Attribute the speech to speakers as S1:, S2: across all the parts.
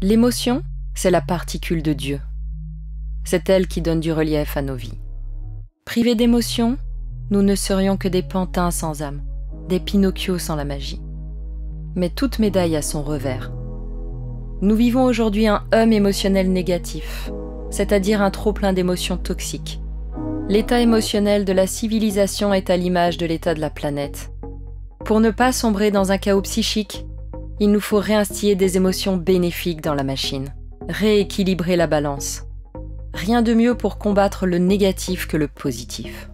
S1: L'émotion, c'est la particule de Dieu. C'est elle qui donne du relief à nos vies. Privés d'émotion, nous ne serions que des pantins sans âme, des Pinocchio sans la magie. Mais toute médaille a son revers. Nous vivons aujourd'hui un émotionnel négatif, c'est-à-dire un trop-plein d'émotions toxiques. L'état émotionnel de la civilisation est à l'image de l'état de la planète. Pour ne pas sombrer dans un chaos psychique, il nous faut réinstiller des émotions bénéfiques dans la machine, rééquilibrer la balance. Rien de mieux pour combattre le négatif que le positif.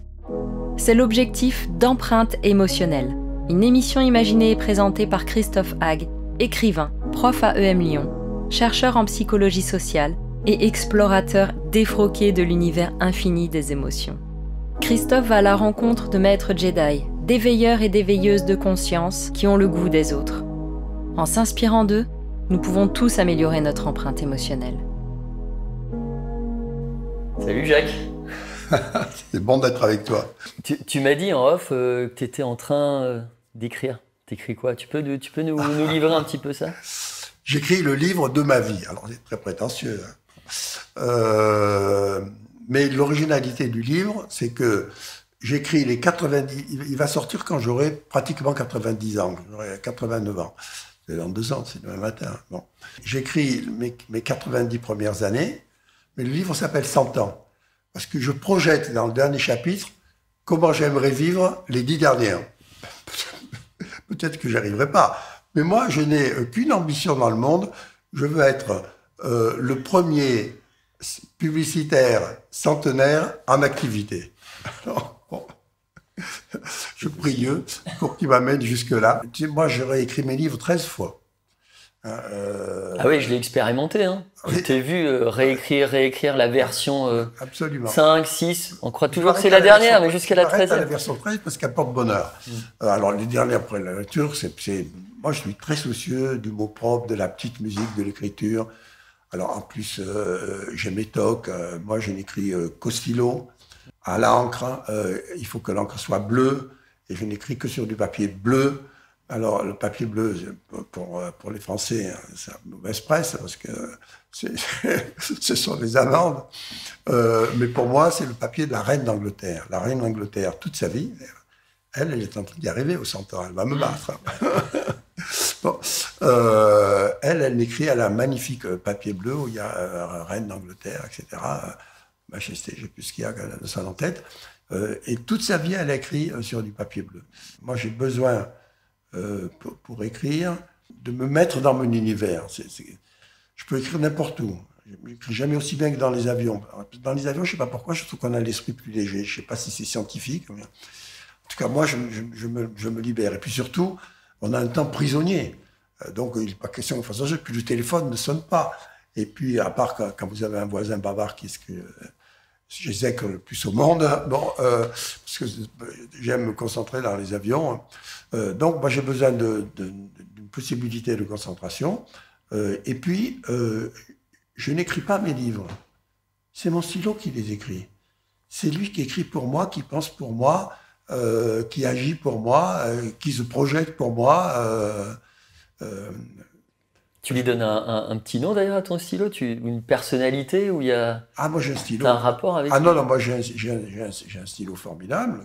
S1: C'est l'objectif d'Empreinte émotionnelle, une émission imaginée et présentée par Christophe Hague, écrivain, prof à EM Lyon, chercheur en psychologie sociale et explorateur défroqué de l'univers infini des émotions. Christophe va à la rencontre de maîtres Jedi, d'éveilleurs et d'éveilleuses de conscience qui ont le goût des autres. En s'inspirant d'eux, nous pouvons tous améliorer notre empreinte émotionnelle.
S2: Salut Jacques.
S3: C'est bon d'être avec toi.
S2: Tu m'as dit en off que tu étais en train d'écrire. T'écris quoi? Tu peux nous livrer un petit peu ça?
S3: J'écris le livre de ma vie. Alors c'est très prétentieux. Mais l'originalité du livre, c'est que j'écris les 90... Il va sortir quand j'aurai pratiquement 90 ans. J'aurai 89 ans. C'est dans 2 ans, c'est demain matin. Bon. J'écris mes 90 premières années, mais le livre s'appelle 100 ans. Parce que je projette dans le dernier chapitre comment j'aimerais vivre les 10 dernières. Peut-être que j'y arriverai pas. Mais moi, je n'ai qu'une ambition dans le monde. Je veux être le premier publicitaire centenaire en activité. Alors, bon, je prie Dieu pour qu'il m'amène jusque-là. Tu sais, moi, j'aurais écrit mes livres 13 fois.
S2: Ah oui, je l'ai expérimenté. Hein.
S3: Oui.
S2: Je t'ai vu réécrire la version
S3: Absolument.
S2: 5, 6. On croit toujours que c'est la dernière, mais jusqu'à la 13e.
S3: La version 13 parce qu'elle porte bonheur. Alors, les dernières après la lecture, moi, je suis très soucieux du mot propre, de la petite musique, de l'écriture. Alors, en plus, j'ai mes tocs. Moi, je n'écris qu'au stylo, à l'encre. Il faut que l'encre soit bleue. Et je n'écris que sur du papier bleu. Alors, le papier bleu, pour les Français, c'est une mauvaise presse, parce que ce sont des amendes. Mais pour moi, c'est le papier de la reine d'Angleterre. La reine d'Angleterre, toute sa vie, elle est en train d'y arriver aux 100 ans. Elle va me battre. Bon, elle écrit à la magnifique papier bleu où il y a reine d'Angleterre, etc. Majesté, je ne sais plus ce qu'il y a de ça en tête. Et toute sa vie, elle a écrit sur du papier bleu. Moi, j'ai besoin... pour écrire, de me mettre dans mon univers. Je peux écrire n'importe où. Je n'écris jamais aussi bien que dans les avions. Dans les avions, je ne sais pas pourquoi, je trouve qu'on a l'esprit plus léger. Je ne sais pas si c'est scientifique. Mais... En tout cas, moi, je me libère. Et puis surtout, on a un temps prisonnier. Donc, il n'est pas question de façon que le téléphone ne sonne pas. Et puis, à part quand vous avez un voisin bavard qui est ce que... J'essaie le plus au monde, bon, parce que j'aime me concentrer dans les avions. Donc, moi, j'ai besoin d'une possibilité de concentration. Et puis, je n'écris pas mes livres. C'est mon stylo qui les écrit. C'est lui qui écrit pour moi, qui pense pour moi, qui agit pour moi, qui se projette pour moi.
S2: Tu lui donnes un petit nom d'ailleurs à ton stylo, une personnalité où il y a...
S3: Ah, moi j'ai un stylo.
S2: T'as un rapport avec...
S3: Ah non, moi j'ai un stylo formidable,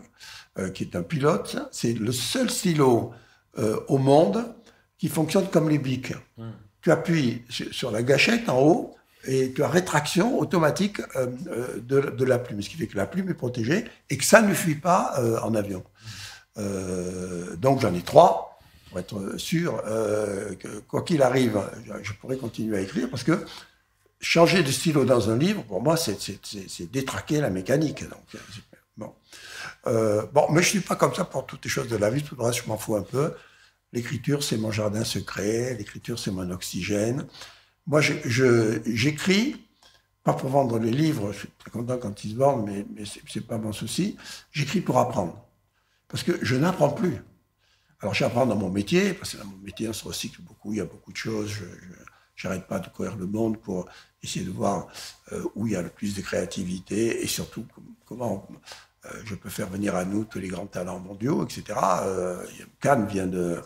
S3: qui est un pilote. C'est le seul stylo au monde qui fonctionne comme les bics. Tu appuies sur la gâchette en haut et tu as rétraction automatique de la plume, ce qui fait que la plume est protégée et que ça ne fuit pas en avion. Donc j'en ai 3. Pour être sûr que, quoi qu'il arrive, je pourrais continuer à écrire, parce que changer de stylo dans un livre, pour moi, c'est détraquer la mécanique. Donc, bon. Mais je ne suis pas comme ça pour toutes les choses de la vie, tout le reste, je m'en fous un peu. L'écriture, c'est mon jardin secret, l'écriture, c'est mon oxygène. Moi, j'écris, pas pour vendre les livres, je suis très content quand ils se vendent, mais ce n'est pas mon souci. J'écris pour apprendre, parce que je n'apprends plus. Alors, j'apprends dans mon métier, parce que dans mon métier, on se recycle beaucoup, il y a beaucoup de choses. Je n'arrête pas de courir le monde pour essayer de voir où il y a le plus de créativité et surtout comment je peux faire venir à nous tous les grands talents mondiaux, etc. Cannes vient de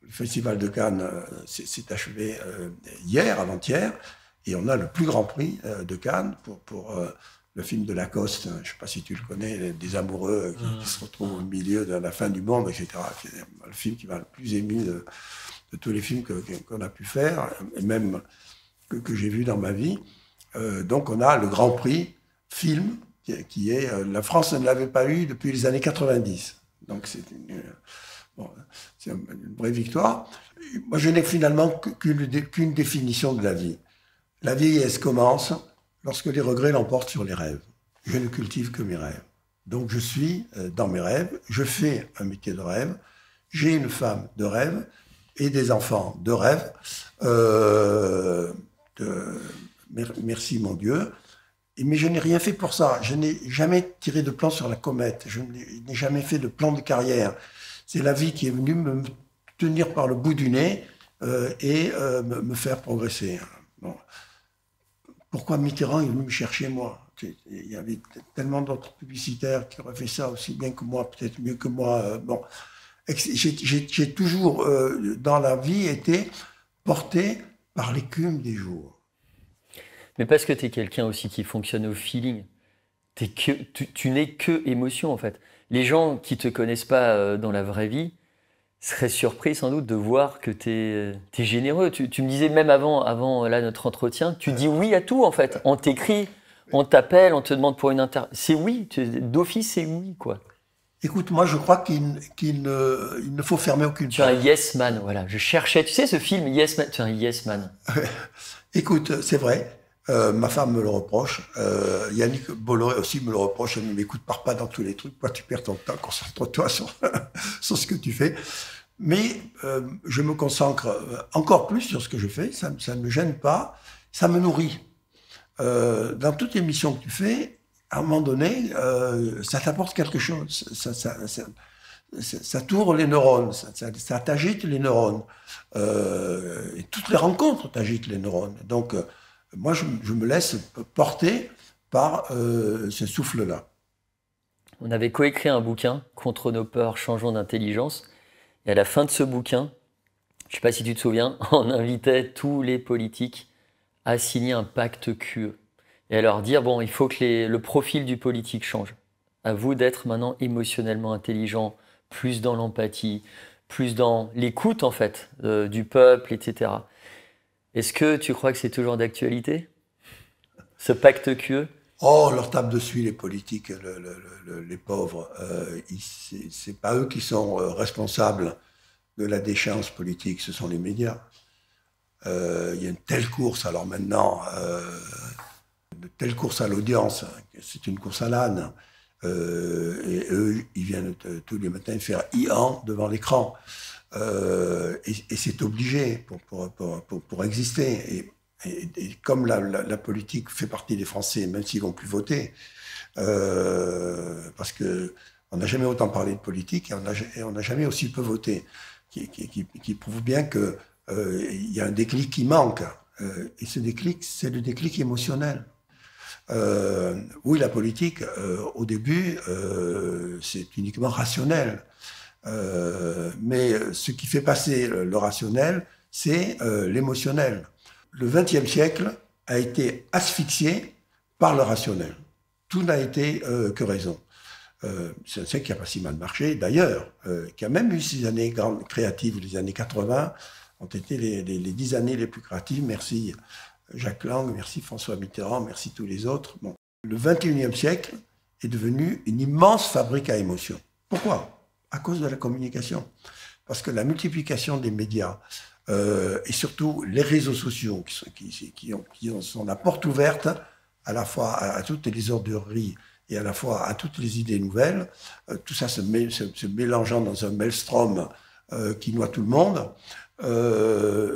S3: le Festival de Cannes s'est achevé hier, avant-hier, et on a le plus grand prix de Cannes pour le film de Lacoste, je ne sais pas si tu le connais, des amoureux qui se retrouvent au milieu de la fin du monde, etc. C'est le film qui m'a le plus ému de tous les films qu'on a pu faire, et même que j'ai vu dans ma vie. Donc on a le grand prix film, qui est... la France ne l'avait pas eu depuis les années 90. Donc c'est une vraie victoire. Moi, je n'ai finalement qu'une définition de la vie. La vieillesse commence lorsque les regrets l'emportent sur les rêves. Je ne cultive que mes rêves. Donc je suis dans mes rêves, je fais un métier de rêve, j'ai une femme de rêve et des enfants de rêve. Merci mon Dieu. Mais je n'ai rien fait pour ça. Je n'ai jamais tiré de plan sur la comète. Je n'ai jamais fait de plan de carrière. C'est la vie qui est venue me tenir par le bout du nez et me faire progresser. Bon. Pourquoi Mitterrand est venu me chercher moi? Il y avait tellement d'autres publicitaires qui auraient fait ça aussi bien que moi, peut-être mieux que moi. Bon. J'ai toujours, dans la vie, été porté par l'écume des jours.
S2: Mais parce que tu es quelqu'un aussi qui fonctionne au feeling. Tu n'es que émotion, en fait. Les gens qui ne te connaissent pas dans la vraie vie seraient surpris sans doute de voir que tu es généreux. Tu me disais même avant là, notre entretien, tu dis oui à tout, en fait. On t'écrit, on t'appelle, on te demande pour une interview. C'est oui, d'office, c'est oui, quoi.
S3: Écoute, moi, je crois qu'il ne faut fermer aucune porte.
S2: Tu es un yes man, voilà. Je cherchais, tu sais, ce film Yes Man, tu es un yes man.
S3: Écoute, c'est vrai. Ma femme me le reproche. Yannick Bolloré aussi me le reproche. Elle me dit, écoute, pars pas dans tous les trucs. Toi, tu perds ton temps. Concentre-toi sur ce que tu fais. Mais je me concentre encore plus sur ce que je fais. Ça ne me gêne pas. Ça me nourrit. Dans toutes les missions que tu fais, à un moment donné, ça t'apporte quelque chose. Ça tourne les neurones. Ça t'agite les neurones. Et toutes les rencontres t'agitent les neurones. Donc, moi, je me laisse porter par ce souffle-là.
S2: On avait coécrit un bouquin, Contre nos peurs, changeons d'intelligence. Et à la fin de ce bouquin, je ne sais pas si tu te souviens, on invitait tous les politiques à signer un pacte QE. Et à leur dire, bon, il faut que le profil du politique change. À vous d'être maintenant émotionnellement intelligent, plus dans l'empathie, plus dans l'écoute, en fait, du peuple, etc. Est-ce que tu crois que c'est toujours d'actualité, ce pacte QE?
S3: Oh, leur tape dessus, les politiques, les pauvres. C'est pas eux qui sont responsables de la déchéance politique, ce sont les médias. Il y a une telle course, alors maintenant, de telle course à l'audience, c'est une course à l'âne. Et eux, ils viennent tous les matins faire ian devant l'écran. Et c'est obligé pour exister. Et comme la politique fait partie des Français, même s'ils ne vont plus voter, parce qu'on n'a jamais autant parlé de politique et on n'a jamais aussi peu voté, qui prouve bien qu'il y a un déclic qui manque. Et ce déclic, c'est le déclic émotionnel. Oui, la politique, au début, c'est uniquement rationnel. Mais ce qui fait passer le rationnel, c'est l'émotionnel. Le XXe siècle a été asphyxié par le rationnel. Tout n'a été que raison. C'est un siècle qui n'a pas si mal marché, d'ailleurs, qui a même eu ces années grandes créatives, les années 80, ont été les 10 années les plus créatives. Merci Jacques Lang, merci François Mitterrand, merci tous les autres. Bon. Le XXIe siècle est devenu une immense fabrique à émotions. Pourquoi ? À cause de la communication. Parce que la multiplication des médias et surtout les réseaux sociaux qui sont la porte ouverte à la fois à toutes les ordures-ries et à la fois à toutes les idées nouvelles, tout ça se mélangeant dans un maelstrom qui noie tout le monde,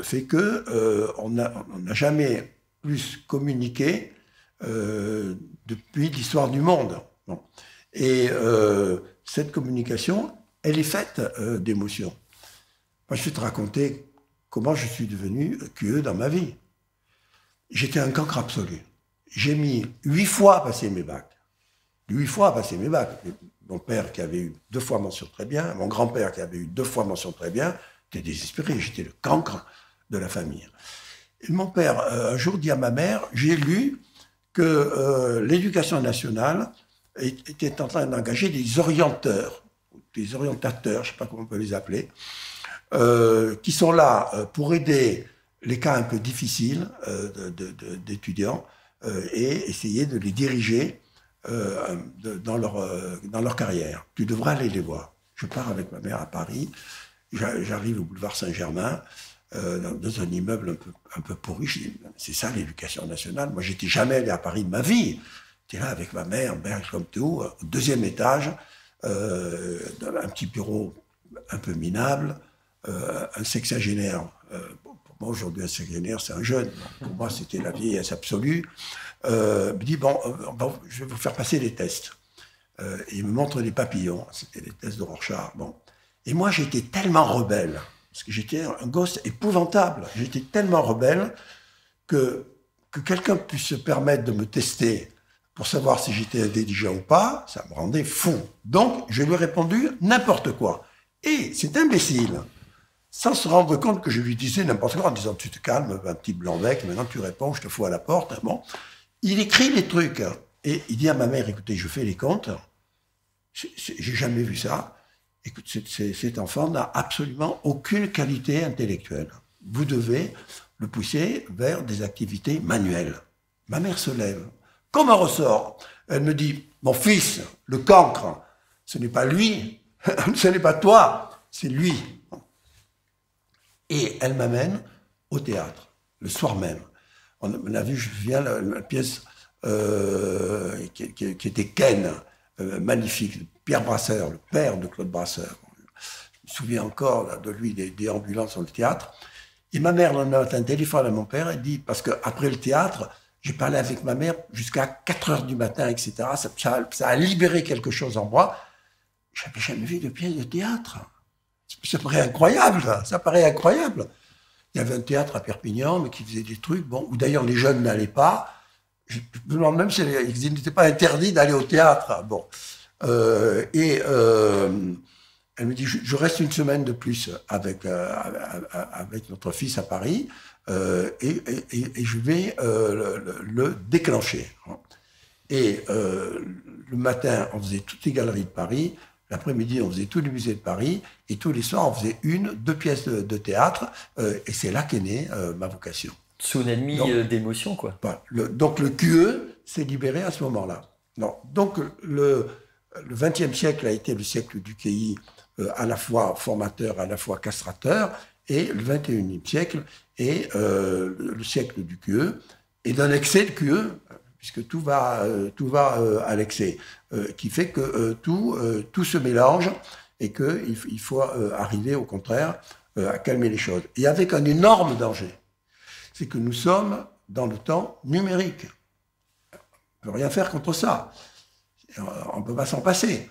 S3: fait que on n'a jamais plus communiqué depuis l'histoire du monde. Bon. Et cette communication, elle est faite d'émotions. Moi, je vais te raconter comment je suis devenu QE dans ma vie. J'étais un cancre absolu. J'ai mis 8 fois à passer mes bacs. 8 fois à passer mes bacs. Mon père qui avait eu 2 fois mention très bien, mon grand-père qui avait eu 2 fois mention très bien, J'étais désespéré, j'étais le cancre de la famille. Et mon père, un jour, dit à ma mère, j'ai lu que l'éducation nationale était en train d'engager des orientateurs, je ne sais pas comment on peut les appeler, qui sont là pour aider les cas un peu difficiles d'étudiants et essayer de les diriger dans leur carrière. Tu devras aller les voir. Je pars avec ma mère à Paris, j'arrive au boulevard Saint-Germain, dans un immeuble un peu pourri. Je dis, c'est ça l'éducation nationale. Moi, j'étais jamais allé à Paris de ma vie. J'étais là avec ma mère, comme tout, au 2e étage, dans un petit bureau un peu minable, un sexagénaire. Pour moi, aujourd'hui, un sexagénaire, c'est un jeune. Pour moi, c'était la vieillesse absolue. Me dit, bon, je vais vous faire passer les tests. Et il me montre les papillons. C'était les tests de Rorschach. Bon. Et moi, j'étais tellement rebelle. Parce que j'étais un gosse épouvantable. J'étais tellement rebelle que quelqu'un puisse se permettre de me tester pour savoir si j'étais intelligent ou pas, ça me rendait fou. Donc, je lui ai répondu n'importe quoi. Et cet imbécile, sans se rendre compte que je lui disais n'importe quoi, en disant tu te calmes, un petit blanc-bec, maintenant tu réponds, je te fous à la porte. Bon. Il écrit les trucs. Et il dit à ma mère, écoutez, je fais les comptes. J'ai jamais vu ça. Écoute, cet enfant n'a absolument aucune qualité intellectuelle. Vous devez le pousser vers des activités manuelles. Ma mère se lève. Comme un ressort, elle me dit, mon fils, le cancre, ce n'est pas lui, ce n'est pas toi, c'est lui. Et elle m'amène au théâtre, le soir même. On a vu, je me souviens, la pièce qui était Ken, magnifique, Pierre Brasseur, le père de Claude Brasseur. Je me souviens encore là, de lui, des ambulances sur le théâtre. Et ma mère, on a un téléphone à mon père, elle dit, parce qu'après le théâtre, j'ai parlé avec ma mère jusqu'à 4 heures du matin, etc. Ça a libéré quelque chose en moi. Je n'avais jamais vu de pièce de théâtre. Ça paraît incroyable, ça paraît incroyable. Il y avait un théâtre à Perpignan, mais qui faisait des trucs, bon, où d'ailleurs les jeunes n'allaient pas. Je me demande même s'il n'était pas interdit d'aller au théâtre. Bon. Elle me dit, je reste une semaine de plus avec notre fils à Paris et je vais le déclencher. Et le matin, on faisait toutes les galeries de Paris. L'après-midi, on faisait tous les musées de Paris. Et tous les soirs, on faisait 1-2 pièces de théâtre. Et c'est là qu'est née ma vocation.
S2: Sous un ennemi d'émotion, quoi.
S3: Donc le QE s'est libéré à ce moment-là. Donc le XXe siècle a été le siècle du QI, à la fois formateur, à la fois castrateur, et le XXIe siècle est le siècle du QE, et d'un excès de QE, puisque tout va à l'excès, qui fait que tout se mélange, et qu'il faut arriver, au contraire, à calmer les choses. Et avec un énorme danger, c'est que nous sommes dans le temps numérique. On ne peut rien faire contre ça. On ne peut pas s'en passer.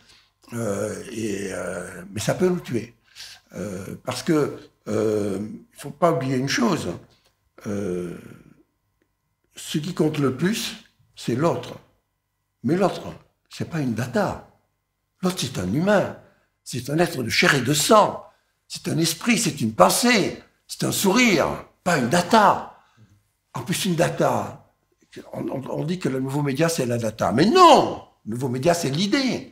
S3: Mais ça peut nous tuer. Parce que il ne faut pas oublier une chose. Ce qui compte le plus, c'est l'autre. Mais l'autre, ce n'est pas une data. L'autre, c'est un humain. C'est un être de chair et de sang. C'est un esprit, c'est une pensée. C'est un sourire, pas une data. En plus, une data, on dit que le nouveau média, c'est la data. Mais non! Le nouveau média, c'est l'idée.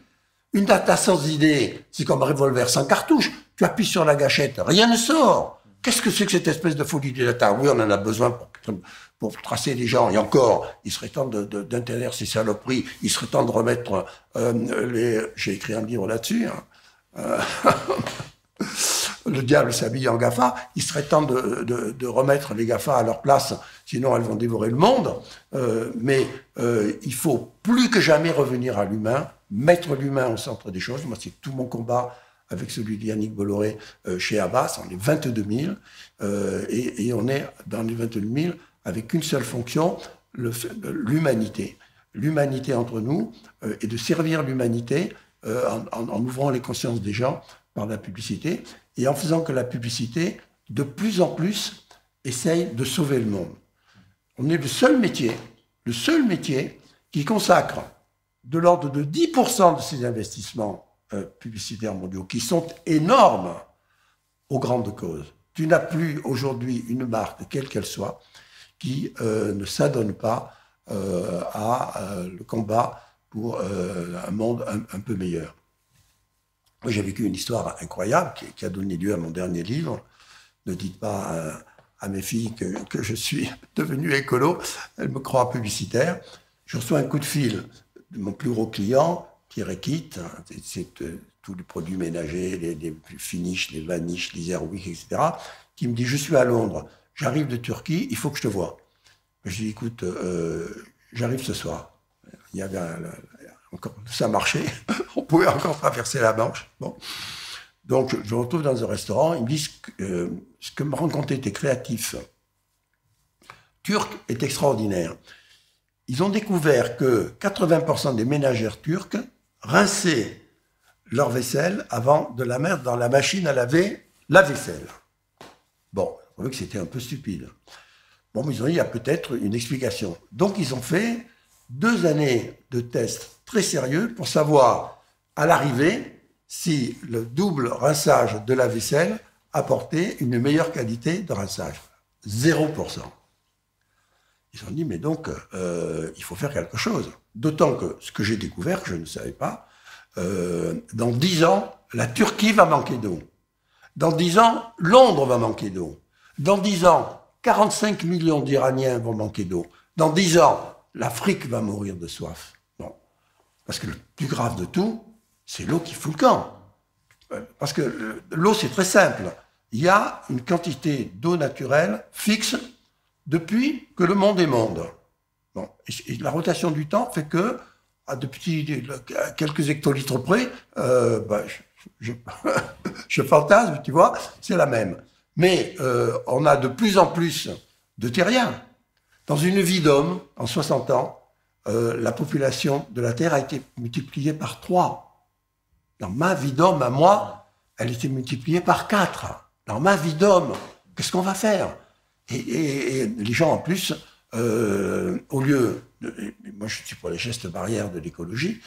S3: Une data sans idée, c'est comme un revolver sans cartouche. Tu appuies sur la gâchette, rien ne sort. Qu'est-ce que c'est que cette espèce de folie de data? Oui, on en a besoin pour tracer les gens. Et encore, il serait temps d'interdire ces saloperies. Il serait temps de remettre J'ai écrit un livre là-dessus. Le diable s'habille en GAFA. Il serait temps de remettre les GAFA à leur place, sinon elles vont dévorer le monde. Mais il faut plus que jamais revenir à l'humain, mettre l'humain au centre des choses. Moi, c'est tout mon combat avec celui d'Yannick Bolloré chez Havas. On est 22 000 et on est dans les 22 000 avec une seule fonction, l'humanité. L'humanité entre nous et de servir l'humanité en ouvrant les consciences des gens par la publicité et en faisant que la publicité, de plus en plus, essaye de sauver le monde. On est le seul métier qui consacre de l'ordre de 10% de ses investissements publicitaires mondiaux, qui sont énormes, aux grandes causes. Tu n'as plus aujourd'hui une marque, quelle qu'elle soit, qui ne s'adonne pas le combat pour un monde un peu meilleur. Moi, j'ai vécu une histoire incroyable qui a donné lieu à mon dernier livre. Ne dites pas à mes filles que je suis devenu écolo, elles me croient publicitaire. Je reçois un coup de fil de mon plus gros client, Pierre Equitte, c'est tous les produits ménagers, les Finish, les Vanish, les Airwick, etc., qui me dit, je suis à Londres, j'arrive de Turquie, il faut que je te voie. Je dis, écoute, j'arrive ce soir. Il y avait ça marchait, on pouvait encore traverser la Manche. Bon. Donc, je me retrouve dans un restaurant, ils me disent ce que me racontaient tes créatifs turcs est extraordinaire. Ils ont découvert que 80% des ménagères turques rinçaient leur vaisselle avant de la mettre dans la machine à laver la vaisselle. Bon, on voit que c'était un peu stupide. Bon, mais ils ont dit, il y a peut-être une explication. Donc, ils ont fait 2 années de tests très sérieux pour savoir, à l'arrivée, si le double rinçage de la vaisselle apportait une meilleure qualité de rinçage. 0%. Ils ont dit, mais donc, il faut faire quelque chose. D'autant que ce que j'ai découvert, que je ne savais pas, dans 10 ans, la Turquie va manquer d'eau. Dans 10 ans, Londres va manquer d'eau. Dans 10 ans, 45 millions d'Iraniens vont manquer d'eau. Dans 10 ans, l'Afrique va mourir de soif. Non. Parce que le plus grave de tout, c'est l'eau qui fout le camp. Parce que l'eau, c'est très simple. Il y a une quantité d'eau naturelle fixe depuis que le monde est monde. Bon. Et la rotation du temps fait que, à quelques hectolitres près, je fantasme, tu vois, c'est la même. Mais on a de plus en plus de terriens. Dans une vie d'homme, en 60 ans, la population de la Terre a été multipliée par 3. Dans ma vie d'homme, à moi, elle était multipliée par 4. Dans ma vie d'homme, qu'est-ce qu'on va faire? Et les gens, en plus, au lieu... moi, je suis pour les gestes barrières de l'écologie.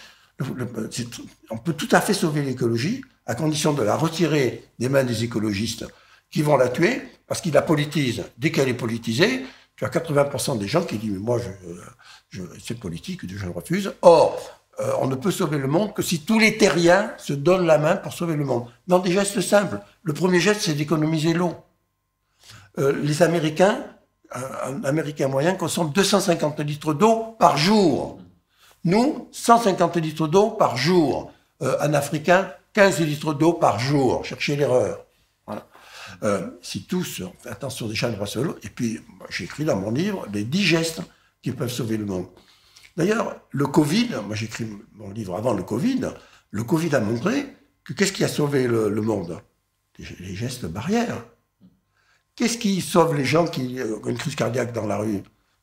S3: On peut tout à fait sauver l'écologie à condition de la retirer des mains des écologistes qui vont la tuer parce qu'ils la politisent. Dès qu'elle est politisée, tu as 80% des gens qui disent « mais moi, c'est politique, je le refuse ». Or, on ne peut sauver le monde que si tous les terriens se donnent la main pour sauver le monde. Dans des gestes simples. Le premier geste, c'est d'économiser l'eau. Les Américains, un Américain moyen consomme 250 litres d'eau par jour. Nous, 150 litres d'eau par jour. Un Africain, 15 litres d'eau par jour. Cherchez l'erreur. Voilà. Si tous on fait attention déjà à l'eau, et puis j'ai écrit dans mon livre les 10 gestes qui peuvent sauver le monde. D'ailleurs, le Covid, moi j'ai écrit mon livre avant le Covid a montré que qu'est-ce qui a sauvé le monde? Les gestes barrières. Qu'est-ce qui sauve les gens qui ont une crise cardiaque dans la rue?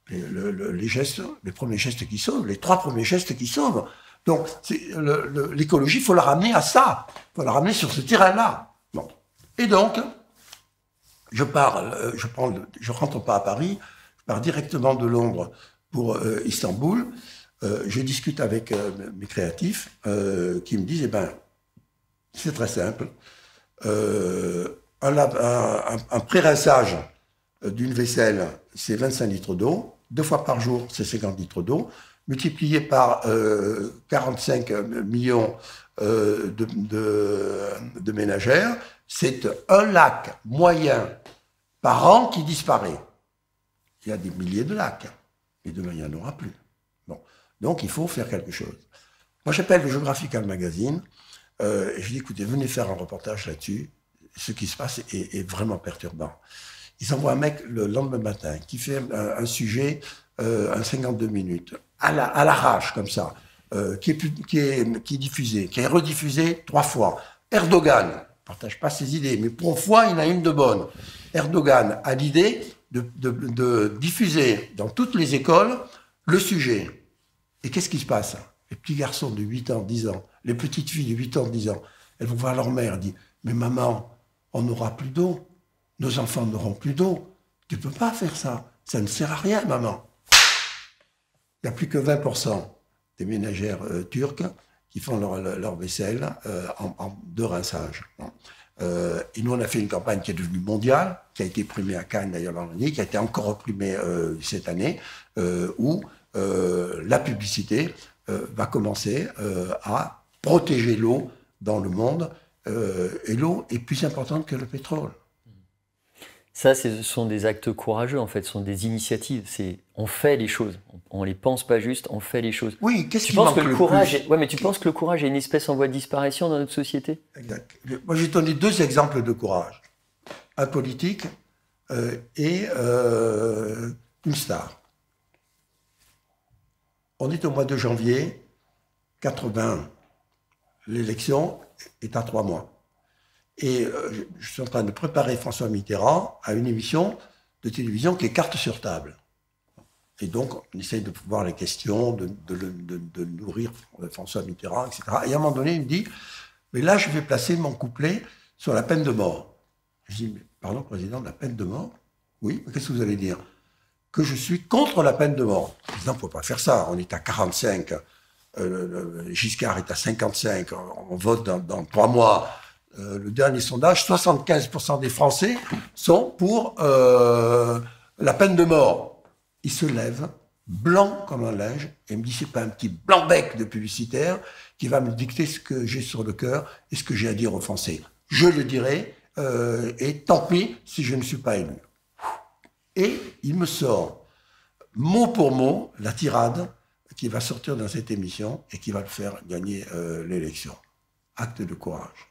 S3: Les gestes, les premiers gestes qui sauvent, les 3 premiers gestes qui sauvent. Donc, l'écologie, il faut la ramener à ça. Il faut la ramener sur ce terrain-là. Bon. Et donc, je rentre pas à Paris, je pars directement de Londres pour Istanbul. Je discute avec mes créatifs qui me disent, eh ben, c'est très simple. Un pré-rinçage d'une vaisselle, c'est 25 litres d'eau. 2 fois par jour, c'est 50 litres d'eau. Multiplié par 45 millions de ménagères, c'est un lac moyen par an qui disparaît. Il y a des milliers de lacs, et demain, il n'y en aura plus. Bon. Donc, il faut faire quelque chose. Moi, j'appelle le Geographical Magazine, et je dis, écoutez, venez faire un reportage là-dessus. Ce qui se passe est vraiment perturbant. Ils envoient un mec le lendemain matin qui fait un sujet, un 52 minutes, à l'arrache, comme ça, qui est diffusé, qui est rediffusé 3 fois. Erdogan ne partage pas ses idées, mais pour une fois, il a une de bonne. Erdogan a l'idée de diffuser dans toutes les écoles le sujet. Et qu'est-ce qui se passe? Les petits garçons de 8 ans, 10 ans, les petites filles de 8 ans, 10 ans, elles vont voir leur mère, dire « Mais maman, on n'aura plus d'eau. Nos enfants n'auront plus d'eau. Tu ne peux pas faire ça. Ça ne sert à rien, maman. » Il n'y a plus que 20% des ménagères turques qui font leur vaisselle en 2 rinçages. Et nous, on a fait une campagne qui est devenue mondiale, qui a été primée à Cannes d'ailleurs l'an dernier, qui a été encore reprimée cette année, où la publicité va commencer à protéger l'eau dans le monde. Et l'eau est plus importante que le pétrole.
S2: Ça, ce sont des actes courageux, en fait, ce sont des initiatives. On fait les choses. On ne les pense pas juste, on fait les choses.
S3: Oui, qu'est-ce
S2: tu
S3: qui
S2: penses
S3: manque
S2: que le
S3: le
S2: courage
S3: plus?
S2: Ouais, mais tu penses que le courage est une espèce en voie de disparition dans notre société?
S3: Exact. Moi, j'ai donné 2 exemples de courage. Un politique et une star. On est au mois de janvier 80. L'élection est à 3 mois. Et je suis en train de préparer François Mitterrand à une émission de télévision qui est carte sur table. Et donc, on essaye de pouvoir les questions, de nourrir François Mitterrand, etc. Et à un moment donné, il me dit, mais là, je vais placer mon couplet sur la peine de mort. Je dis, mais pardon, président, la peine de mort? Oui, mais qu'est-ce que vous allez dire? Que je suis contre la peine de mort. Président, il ne faut pas faire ça. On est à 45. Giscard est à 55. On vote dans 3 mois. Le dernier sondage, 75% des Français sont pour la peine de mort. Il se lève, blanc comme un linge, et me dit, c'est pas un petit blanc-bec de publicitaire qui va me dicter ce que j'ai sur le cœur et ce que j'ai à dire aux Français. Je le dirai, et tant pis si je ne suis pas élu. Et il me sort, mot pour mot, la tirade qui va sortir dans cette émission et qui va le faire gagner l'élection. Acte de courage.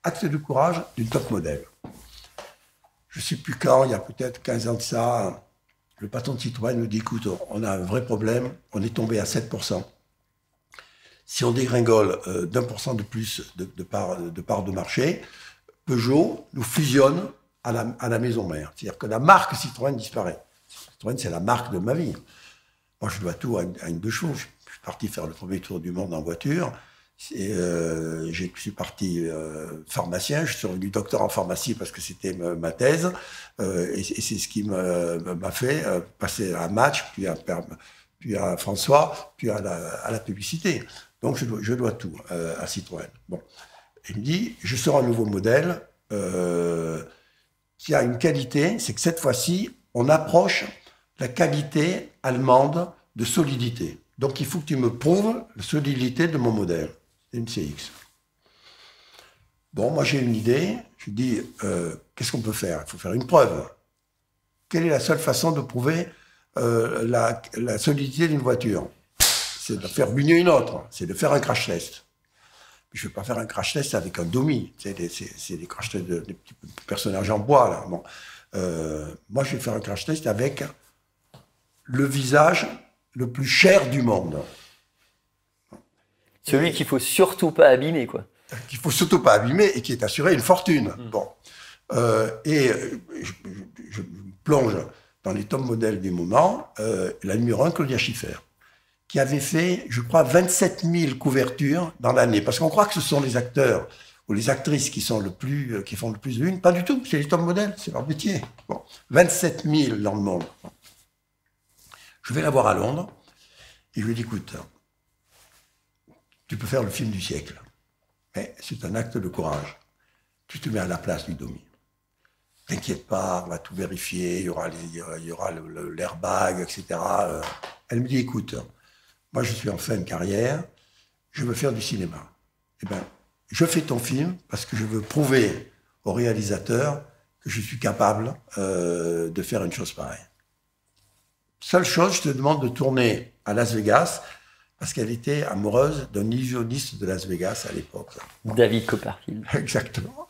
S3: Acte de courage d'une top modèle. Je ne sais plus quand, il y a peut-être 15 ans de ça, le patron de Citroën nous dit, écoute, on a un vrai problème, on est tombé à 7%. Si on dégringole d'1% de plus de part de marché, Peugeot nous fusionne à la maison mère. C'est-à-dire que la marque Citroën disparaît. Citroën, c'est la marque de ma vie. Moi, je dois tout à une de choses. Je suis parti faire le premier tour du monde en voiture. Je suis parti pharmacien, je suis revenu docteur en pharmacie parce que c'était ma thèse, et c'est ce qui m'a fait passer à Match, puis à François, puis à la publicité. Donc je dois tout à Citroën. Bon. Il me dit, je sors un nouveau modèle qui a une qualité, c'est que cette fois-ci, on approche la qualité allemande de solidité. Donc il faut que tu me prouves la solidité de mon modèle. C'est une CX. Bon, moi j'ai une idée. Je dis, qu'est-ce qu'on peut faire? Il faut faire une preuve. Quelle est la seule façon de prouver la solidité d'une voiture? C'est de faire bugner une autre. C'est de faire un crash test. Je ne vais pas faire un crash test avec un dummy. C'est des crash tests des petits personnages en bois, là. Bon. Moi, je vais faire un crash test avec le visage le plus cher du monde.
S2: Celui qu'il faut surtout pas abîmer, quoi.
S3: Qu'il faut surtout pas abîmer et qui est assuré une fortune. Bon. Je plonge dans les top modèles du moment, la numéro 1, Claudia Schiffer, qui avait fait, je crois, 27 000 couvertures dans l'année. Parce qu'on croit que ce sont les acteurs ou les actrices qui font le plus de l'une. Pas du tout, c'est les top modèles, c'est leur métier. Bon. 27 000 dans le monde. Je vais la voir à Londres et je lui dis, écoute, tu peux faire le film du siècle, mais c'est un acte de courage. Tu te mets à la place du dummy. T'inquiète pas, on va tout vérifier, il y aura l'airbag, etc. Elle me dit, écoute, moi je suis en fin de carrière, je veux faire du cinéma. Eh bien, je fais ton film parce que je veux prouver au réalisateur que je suis capable de faire une chose pareille. Seule chose, je te demande de tourner à Las Vegas, parce qu'elle était amoureuse d'un illusionniste de Las Vegas à l'époque.
S2: David Copperfield.
S3: Exactement.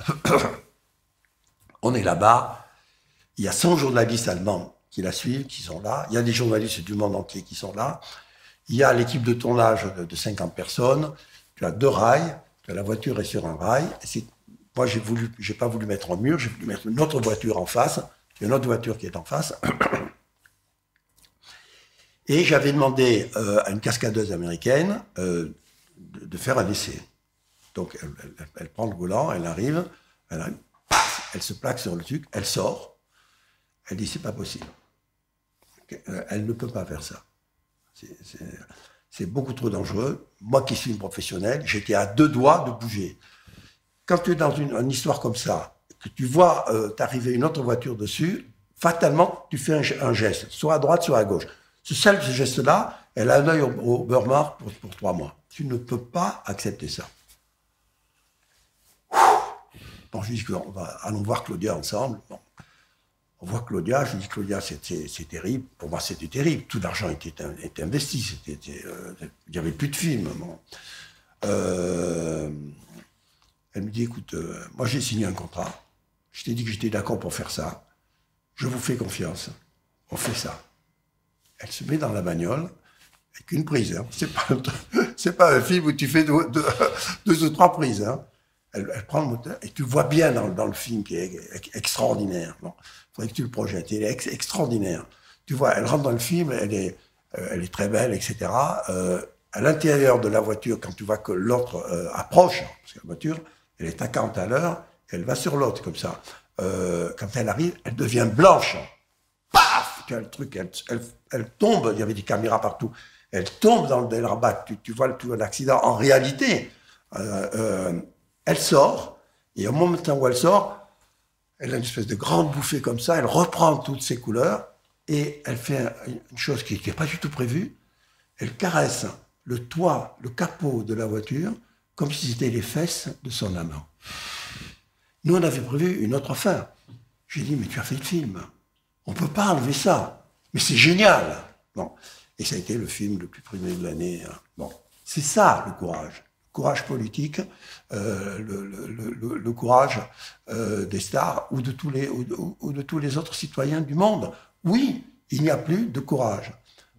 S3: On est là-bas, il y a 100 journalistes allemands qui la suivent, qui sont là, il y a des journalistes du monde entier qui sont là, il y a l'équipe de tournage de 50 personnes, tu as 2 rails, la voiture est sur un rail, moi j'ai pas voulu mettre un mur, j'ai voulu mettre une autre voiture en face, il y a une autre voiture qui est en face, et j'avais demandé à une cascadeuse américaine de faire un essai. Donc elle prend le volant, elle arrive, elle se plaque sur le truc, elle sort, elle dit c'est pas possible. Elle ne peut pas faire ça. C'est beaucoup trop dangereux. Moi qui suis une professionnelle, j'étais à 2 doigts de bouger. quand tu es dans une histoire comme ça, que tu vois t'arriver une autre voiture dessus, fatalement, tu fais un geste, soit à droite, soit à gauche. Ce geste-là, elle a un œil au beurre noir pour 3 mois. Tu ne peux pas accepter ça. Bon, je dis allons voir Claudia ensemble. Bon. On voit Claudia, je dis Claudia, c'est terrible. Pour moi, c'était terrible. Tout l'argent était investi. Il n'y avait plus de film. Bon. Elle me dit, écoute, moi j'ai signé un contrat. Je t'ai dit que j'étais d'accord pour faire ça. Je vous fais confiance. On fait ça. Elle se met dans la bagnole avec une prise. Hein. C'est pas un film où tu fais deux ou 3 prises. Hein. Elle prend le moteur et tu vois bien dans le film qui est extraordinaire. Bon, faudrait que tu le projettes. Il est extraordinaire. Tu vois, elle rentre dans le film, elle est très belle, etc. À l'intérieur de la voiture, quand tu vois que l'autre approche, parce que la voiture, elle est à 40 à l'heure, elle va sur l'autre comme ça. Quand elle arrive, elle devient blanche. Paf! Tu as le truc, elle tombe, il y avait des caméras partout. Elle tombe dans l'airbag, tu vois l'accident. En réalité, elle sort, et au moment où elle sort, elle a une espèce de grande bouffée comme ça, elle reprend toutes ses couleurs, et elle fait une chose qui n'était pas du tout prévue, elle caresse le toit, le capot de la voiture, comme si c'était les fesses de son amant. Nous, on avait prévu une autre fin. J'ai dit, mais tu as fait le film. On ne peut pas enlever ça. Mais c'est génial. Bon. Et ça a été le film le plus primé de l'année. Bon. C'est ça, le courage. Le courage politique, le courage des stars ou de tous les autres citoyens du monde. Oui, il n'y a plus de courage.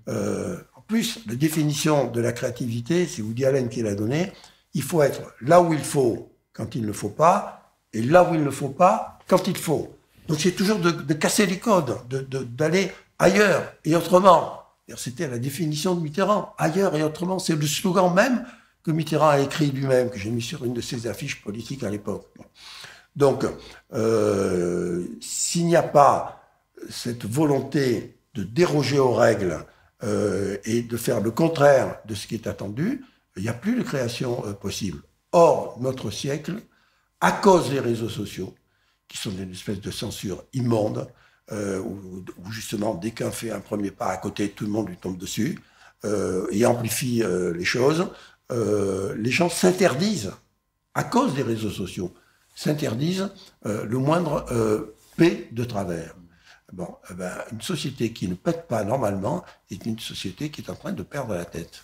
S3: En plus, la définition de la créativité, c'est Woody Allen qui l'a donnée, il faut être là où il faut quand il ne faut pas, et là où il ne faut pas quand il faut. Donc c'est toujours de casser les codes, d'aller ailleurs et autrement. C'était la définition de Mitterrand, ailleurs et autrement. C'est le slogan même que Mitterrand a écrit lui-même, que j'ai mis sur une de ses affiches politiques à l'époque. Donc, s'il n'y a pas cette volonté de déroger aux règles et de faire le contraire de ce qui est attendu, il n'y a plus de création possible. Or, notre siècle, à cause des réseaux sociaux, qui sont une espèce de censure immonde, où justement, dès qu'un fait un premier pas à côté, tout le monde lui tombe dessus, et amplifie les choses, les gens s'interdisent, à cause des réseaux sociaux, s'interdisent le moindre P de travers. Bon, une société qui ne pète pas normalement est une société qui est en train de perdre la tête.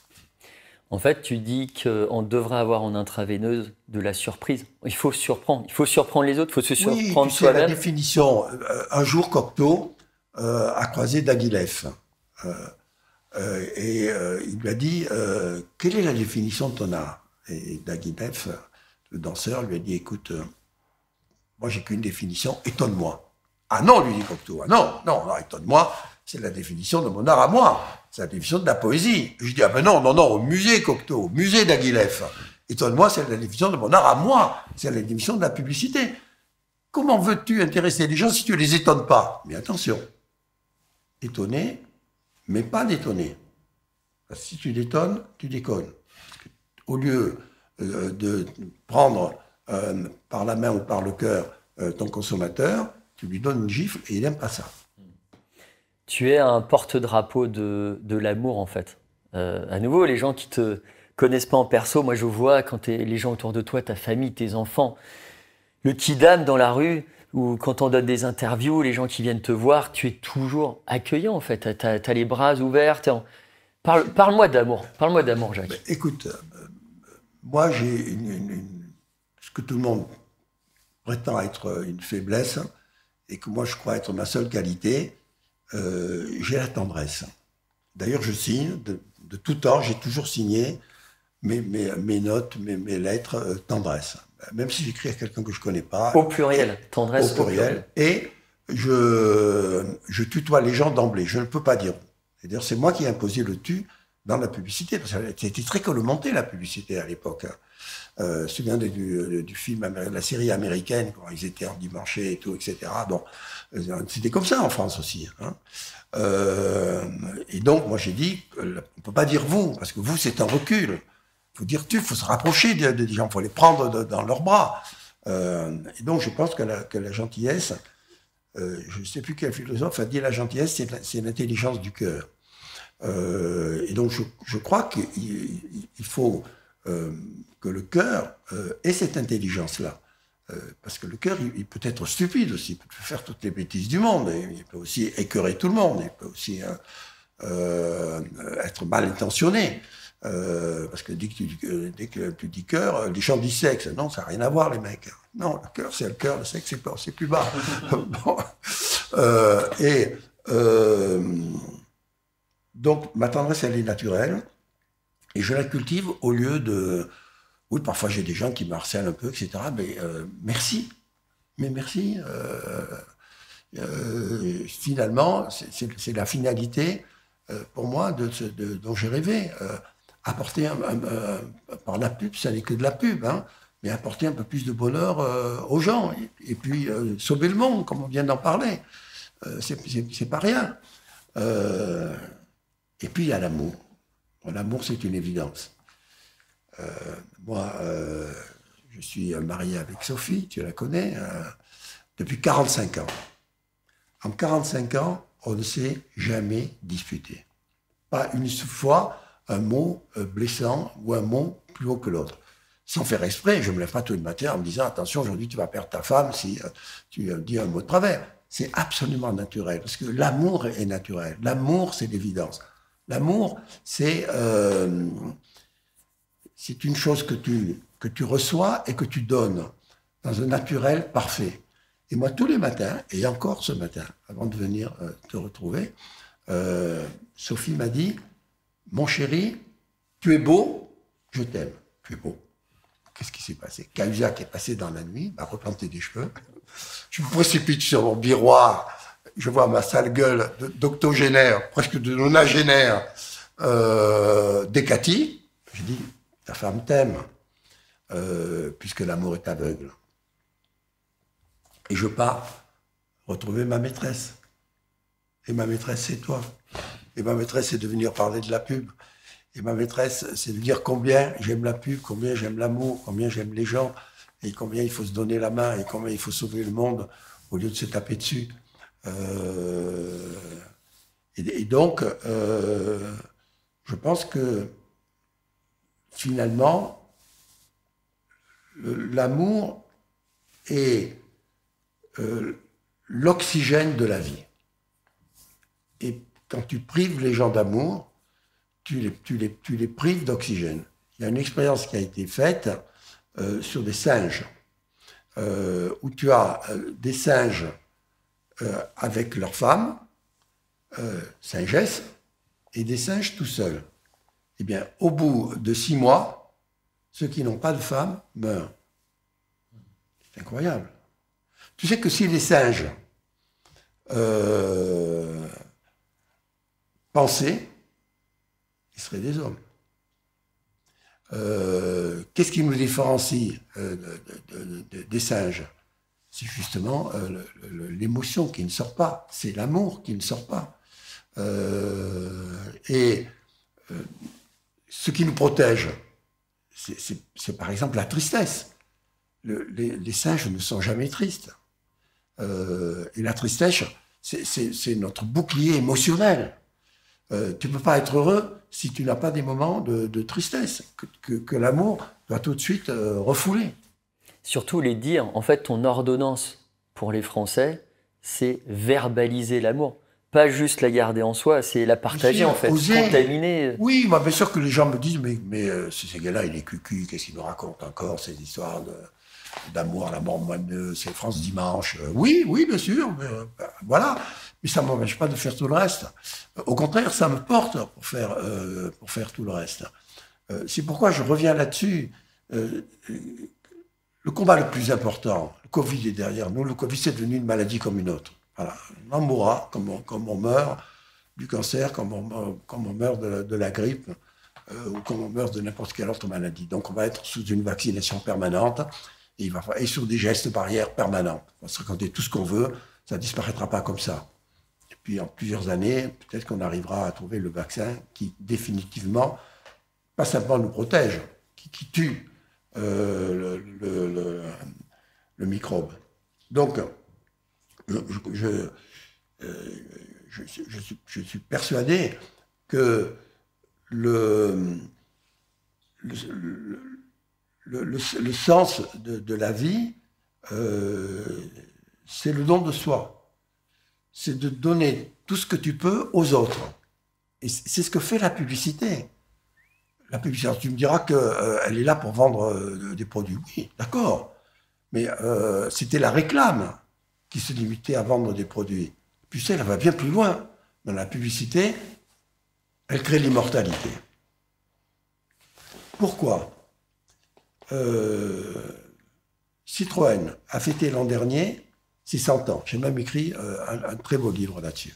S2: En fait, tu dis qu'on devrait avoir en intraveineuse de la surprise. Il faut surprendre les autres, il faut se surprendre soi-même.
S3: La définition. Un jour, Cocteau a croisé Diaghilev. Il lui a dit quelle est la définition de ton art? Et Diaghilev, le danseur, lui a dit écoute, moi j'ai qu'une définition, étonne-moi. Ah non, lui dit Cocteau, ah non, étonne-moi, c'est la définition de mon art à moi, c'est la définition de la poésie. Je dis ah ben non, au musée Cocteau, au musée Diaghilev. Étonne-moi, c'est la définition de mon art à moi, c'est la définition de la publicité. Comment veux-tu intéresser les gens si tu ne les étonnes pas? Mais attention, étonner, mais pas détonner. Parce que si tu détonnes, tu déconnes. Au lieu de prendre par la main ou par le cœur ton consommateur, tu lui donnes une gifle et il n'aime pas ça.
S2: Tu es un porte-drapeau de l'amour, en fait. À nouveau, les gens qui te connaissent pas en perso, moi je vois quand les gens autour de toi, ta famille, tes enfants, le kidam dans la rue, ou quand on donne des interviews, les gens qui viennent te voir, tu es toujours accueillant, en fait. Tu as les bras ouverts. Parle-moi d'amour, Jacques.
S3: Ben, écoute, moi j'ai ce que tout le monde prétend être une faiblesse, et que moi je crois être ma seule qualité, j'ai la tendresse. D'ailleurs, je signe, de tout temps, j'ai toujours signé mes notes, mes lettres, tendresse. Même si j'écris à quelqu'un que je ne connais pas.
S2: Au pluriel, tendresse
S3: au pluriel. Et je tutoie les gens d'emblée, je ne peux pas dire. C'est-à-dire, c'est moi qui ai imposé le tu dans la publicité, parce que c'était très colomentée, la publicité, à l'époque. Je me souviens du film, la série américaine, quand ils étaient endimanchés et tout, etc. Bon, c'était comme ça en France aussi. Hein. Et donc, moi, j'ai dit, on ne peut pas dire vous, parce que vous, c'est un recul. Il faut dire tu, il faut se rapprocher des gens, il faut les prendre dans leurs bras. Et donc, je pense que la gentillesse, je ne sais plus quel philosophe a dit la gentillesse, c'est l'intelligence du cœur. Et donc, je crois qu'il faut que le cœur ait cette intelligence-là. Parce que le cœur, il peut être stupide aussi, il peut faire toutes les bêtises du monde, et il peut aussi écœurer tout le monde, il peut aussi être mal intentionné. Parce que dès que tu dis cœur, les gens disent sexe. Non, ça n'a rien à voir, les mecs. Non, le cœur, c'est le cœur, le sexe, c'est plus bas. Bon. Donc, ma tendresse, elle est naturelle, et je la cultive au lieu de... Oui, parfois j'ai des gens qui me harcèlent un peu, etc. Mais merci. Mais merci. Finalement, c'est la finalité, pour moi, dont j'ai rêvé. Apporter, par la pub, ça n'est que de la pub, hein, mais apporter un peu plus de bonheur aux gens. Et puis, sauver le monde, comme on vient d'en parler. C'est pas rien. Et puis, il y a l'amour. L'amour, c'est une évidence. Moi, je suis marié avec Sophie, tu la connais, depuis 45 ans. En 45 ans, on ne s'est jamais disputé. Pas une fois un mot blessant ou un mot plus haut que l'autre. Sans faire exprès, je ne me lève pas tous les matins en me disant « Attention, aujourd'hui, tu vas perdre ta femme si tu dis un mot de travers. » C'est absolument naturel, parce que l'amour est naturel. L'amour, c'est l'évidence. L'amour, c'est une chose que tu reçois et que tu donnes dans un naturel parfait. Et moi, tous les matins, et encore ce matin, avant de venir te retrouver, Sophie m'a dit « Mon chéri, tu es beau, je t'aime. Tu es beau. » Qu'est-ce qui s'est passé? Cahuzac est passé dans la nuit, m'a replanté des cheveux. Je me précipite sur mon miroir, je vois ma sale gueule d'octogénaire, presque de nonagénaire, d'Hécatie. Je dis « Ta femme t'aime, puisque l'amour est aveugle. » Et je pars retrouver ma maîtresse. Et ma maîtresse, c'est toi. Et ma maîtresse, c'est de venir parler de la pub. Et ma maîtresse, c'est de dire combien j'aime la pub, combien j'aime l'amour, combien j'aime les gens, et combien il faut se donner la main, et combien il faut sauver le monde au lieu de se taper dessus. Et donc, je pense que finalement, l'amour est l'oxygène de la vie. Et quand tu prives les gens d'amour, tu les prives d'oxygène. Il y a une expérience qui a été faite sur des singes, où tu as des singes avec leurs femmes, singesses, et des singes tout seuls. Eh bien, au bout de 6 mois, ceux qui n'ont pas de femme meurent. C'est incroyable. Tu sais que si les singes pensaient, ils seraient des hommes. Qu'est-ce qui nous différencie des singes? C'est justement l'émotion qui ne sort pas, c'est l'amour qui ne sort pas. Ce qui nous protège, c'est par exemple la tristesse. Les singes ne sont jamais tristes. Et la tristesse, c'est notre bouclier émotionnel. Tu ne peux pas être heureux si tu n'as pas des moments de tristesse, que l'amour doit tout de suite refouler.
S2: Surtout les dire, en fait, ton ordonnance pour les Français, c'est verbaliser l'amour. Pas juste la garder en soi, c'est la partager, en fait, contaminer.
S3: Oui, moi, bien sûr que les gens me disent, mais ces gars-là, il est cucu, qu'est-ce qu'il nous raconte encore, ces histoires d'amour, la mort moineuse, c'est France Dimanche. Oui, bien sûr, mais, voilà. Mais ça ne m'empêche pas de faire tout le reste. Au contraire, ça me porte pour faire tout le reste. C'est pourquoi je reviens là-dessus. Le combat le plus important, le Covid est derrière nous. Le Covid, c'est devenu une maladie comme une autre. Voilà. On en mourra comme on meurt du cancer, comme on meurt de la grippe, ou comme on meurt de n'importe quelle autre maladie. Donc on va être sous une vaccination permanente et sur des gestes barrières permanents. On va se raconter tout ce qu'on veut, ça ne disparaîtra pas comme ça. Et puis en plusieurs années, peut-être qu'on arrivera à trouver le vaccin qui définitivement, pas simplement nous protège, qui tue le microbe. Donc, je suis persuadé que le sens de la vie, c'est le don de soi. C'est de donner tout ce que tu peux aux autres. Et c'est ce que fait la publicité. La publicité, tu me diras qu'elle est là pour vendre des produits. Oui, d'accord. Mais c'était la réclame qui se limitait à vendre des produits. Puis ça, elle va bien plus loin. Dans la publicité, elle crée l'immortalité. Pourquoi Citroën a fêté l'an dernier ses 100 ans. J'ai même écrit un très beau livre là-dessus.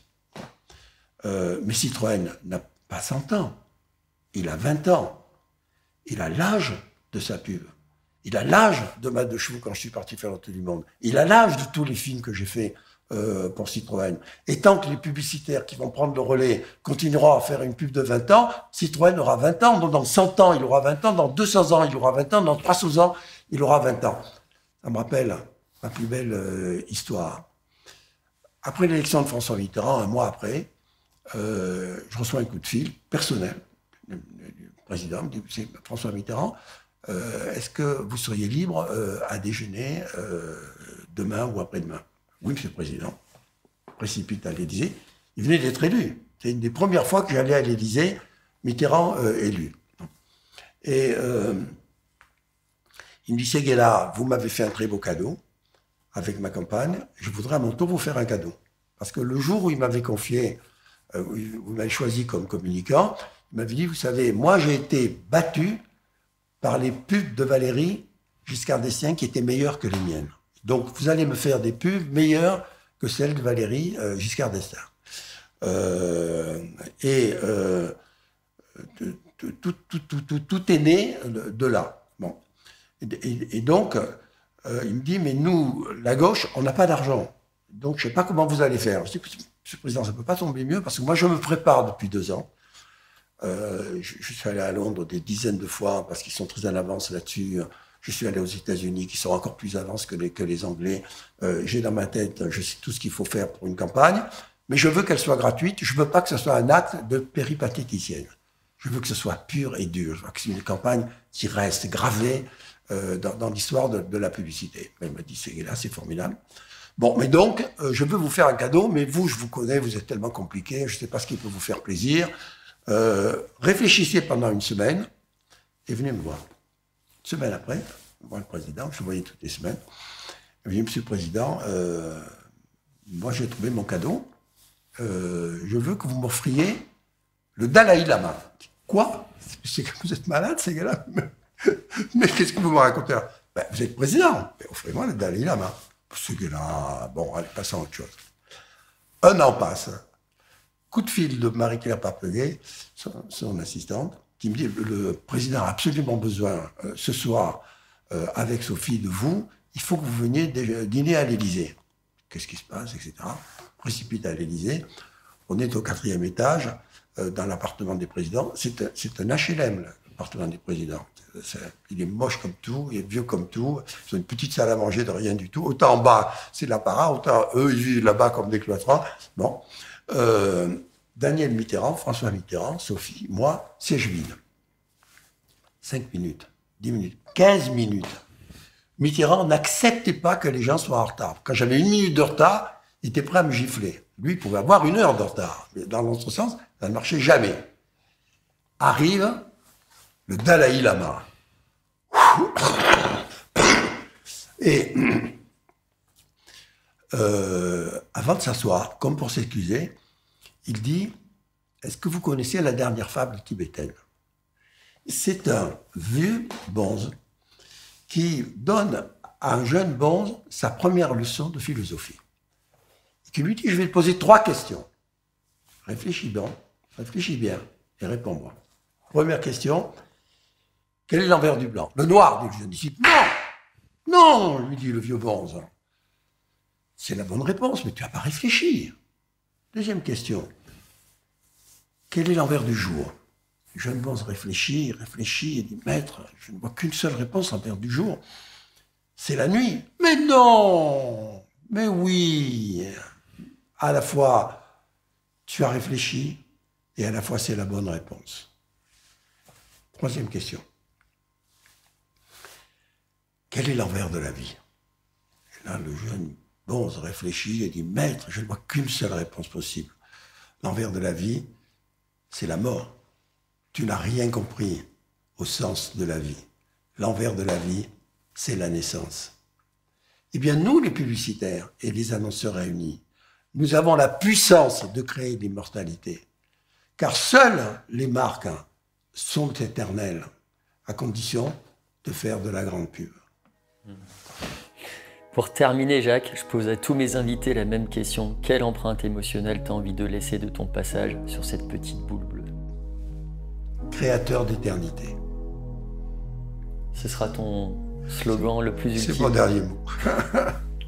S3: Mais Citroën n'a pas 100 ans. Il a 20 ans. Il a l'âge de sa pub. Il a l'âge de ma 2 chevaux quand je suis parti faire le tour du monde. Il a l'âge de tous les films que j'ai faits pour Citroën. Et tant que les publicitaires qui vont prendre le relais continueront à faire une pub de 20 ans, Citroën aura 20 ans. Donc dans 100 ans, il aura 20 ans. Dans 200 ans, il aura 20 ans. Dans 300 ans, il aura 20 ans. Ça me rappelle ma plus belle histoire. Après l'élection de François Mitterrand, un mois après, je reçois un coup de fil personnel. Le président me dit, c'est François Mitterrand, est-ce que vous seriez libre à déjeuner demain ou après-demain? Oui, monsieur le président. Précipite à l'Élysée. Il venait d'être élu. C'est une des premières fois que j'allais à l'Élysée, Mitterrand élu. Et il me dit, Séguéla, vous m'avez fait un très beau cadeau avec ma campagne. Je voudrais à mon tour vous faire un cadeau. Parce que le jour où il m'avait confié, où il m'avait choisi comme communicant, il m'avait dit, vous savez, moi j'ai été battu par les pubs de Valéry Giscard d'Estaing qui étaient meilleures que les miennes. Donc vous allez me faire des pubs meilleures que celles de Valéry Giscard d'Estaing. Tout est né de là. Bon. Et donc, il me dit, mais nous, la gauche, on n'a pas d'argent. Donc, je ne sais pas comment vous allez faire. Je dis, monsieur le président, ça ne peut pas tomber mieux, parce que moi, je me prépare depuis 2 ans. Je suis allé à Londres des dizaines de fois, parce qu'ils sont très en avance là-dessus. Je suis allé aux États-Unis, qui sont encore plus en avance que les Anglais. J'ai dans ma tête, je sais tout ce qu'il faut faire pour une campagne, mais je veux qu'elle soit gratuite. Je ne veux pas que ce soit un acte de péripatéticienne. Je veux que ce soit pur et dur. Je veux que c'est une campagne qui reste gravée dans l'histoire de la publicité. Elle m'a dit, c'est là, c'est formidable. Bon, mais donc, je veux vous faire un cadeau, mais vous, je vous connais, vous êtes tellement compliqué, je ne sais pas ce qui peut vous faire plaisir. Réfléchissez pendant 1 semaine et venez me voir. 1 semaine après, je vois le président, je le voyais toutes les semaines. Il me dit, monsieur le président, moi j'ai trouvé mon cadeau, je veux que vous m'offriez le Dalai Lama. Quoi? C'est que vous êtes malade, ces gars-là? Mais qu'est-ce que vous me racontez là? Ben, vous êtes président, mais offrez-moi le Dalai Lama. Ce gars-là, bon, allez, passons à autre chose. 1 an passe. Coup de fil de Marie-Claire Papeguet, son assistante, qui me dit, le président a absolument besoin, ce soir, avec Sophie, de vous, il faut que vous veniez dîner à l'Élysée. Qu'est-ce qui se passe, etc. Précipite à l'Élysée. On est au 4e étage, dans l'appartement des présidents. C'est un HLM, l'appartement des présidents. Il est moche comme tout, il est vieux comme tout. Ils ont une petite salle à manger de rien du tout. Autant en bas, c'est l'apparat, autant eux, ils vivent là-bas comme des cloîtrons. Bon. Daniel Mitterrand, François Mitterrand, Sophie, moi, siège vide. 5 minutes, 10 minutes, 15 minutes. Mitterrand n'acceptait pas que les gens soient en retard. Quand j'avais 1 minute de retard, il était prêt à me gifler. Lui, il pouvait avoir 1 heure de retard. Mais dans l'autre sens, ça ne marchait jamais. Arrive le Dalai Lama. Et avant de s'asseoir, comme pour s'excuser, il dit, est-ce que vous connaissez la dernière fable tibétaine? C'est un vieux bonze qui donne à un jeune bonze sa première leçon de philosophie. Et qui lui dit, je vais te poser 3 questions. Réfléchis bien et réponds-moi. Première question, quel est l'envers du blanc? Le noir, dit le jeune disciple. Non, lui dit le vieux bonze. C'est la bonne réponse, mais tu n'as pas réfléchi. Deuxième question. Quel est l'envers du jour? Le jeune bonze réfléchit et dit, maître, je ne vois qu'une seule réponse, l'envers du jour. C'est la nuit. Mais non! Mais oui! À la fois, tu as réfléchi et à la fois, c'est la bonne réponse. Troisième question. Quel est l'envers de la vie? Et là, le jeune bonze réfléchit et dit, maître, je ne vois qu'une seule réponse possible. L'envers de la vie, c'est la mort. Tu n'as rien compris au sens de la vie. L'envers de la vie, c'est la naissance. Eh bien, nous, les publicitaires et les annonceurs réunis, nous avons la puissance de créer l'immortalité. Car seules les marques sont éternelles, à condition de faire de la grande pub.
S2: Pour terminer, Jacques, je pose à tous mes invités la même question. Quelle empreinte émotionnelle t'as envie de laisser de ton passage sur cette petite boule bleue?
S3: Créateur d'éternité.
S2: Ce sera ton slogan le plus ultime.
S3: C'est mon dernier mot.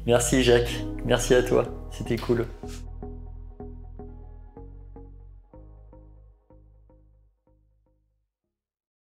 S2: Merci Jacques, merci à toi, c'était cool.